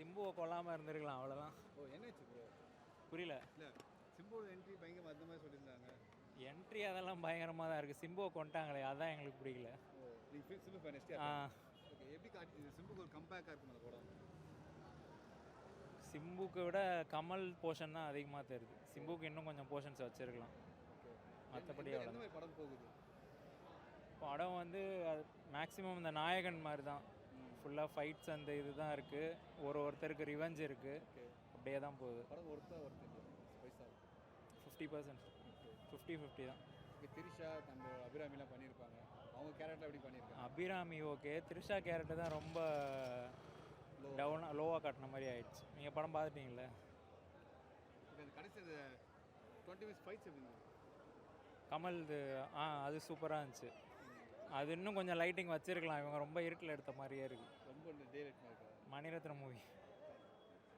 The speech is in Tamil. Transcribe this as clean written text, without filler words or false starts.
சிம்புவை கொல்லாமல் இருந்திருக்கலாம் அவ்வளோதான். ஓ என்னாச்சு ப்ரோ? புரியல. இல்லை சிம்புவோட என்ட்ரி பயங்கரமாக அந்த மாதிரி சொல்லியிருந்தாங்க. என்ட்ரி அதெல்லாம் பயங்கரமாக தான் இருக்குது. சிம்புவை கொண்டாங்களே அதான் எங்களுக்கு பிடிக்கல. ஓ நீங்கள் சிம்பு ஃபேன் ஆ ஓகே, எப்படி காட்டி சிம்புக்கு ஒரு கம்பேக்காக இருக்கும் அந்த படம்? சிம்புக்கு விட கமல் போர்ஷன் தான் அதிகமாக தெரியுது. சிம்புக்கு இன்னும் கொஞ்சம் போர்ஷன்ஸ் வச்சுருக்கலாம். ஓகே, மற்றபடி எந்த அவ்வளோ மாதிரி படம் போகுது? படம் வந்து மேக்ஸிமம் இந்த நாயகன் மாதிரி தான். ஃபுல்லாக ஃபைட்ஸ் அந்த இது தான் இருக்குது. ஒருத்தருக்கு ரிவெஞ்ச் இருக்குது. ஓகே, அப்படியே தான் போகுது. படம் ஒருத்தா பைசா 50%. 50-50 தான். ஓகே, திரிஷா நம்ம அபிராமிலாம் பண்ணியிருப்பாங்க. அவங்க கேரக்டர் எப்படி பண்ணியிருக்காங்க? அபிராமி ஓகே. த்ரிஷா கேரக்டர் தான் ரொம்ப லோவாக காட்டின மாதிரி ஆயிடுச்சு. நீங்கள் படம் பார்த்துட்டீங்களே? ஓகே, அந்த கடைசி அந்த 20 மினிட்ஸ் ஃபைட்ஸ் எப்படி இருந்தது? கமல்து அது சூப்பராக இருந்துச்சு. அது இன்னும் கொஞ்சம் லைட்டிங் வச்சிருக்கலாம். இவங்க ரொம்ப இருட்டில் எடுத்த மாதிரியே இருக்குது. ரொம்ப டே லைட் மாதிரி இருக்கா? மணிரத்னம் மூவி.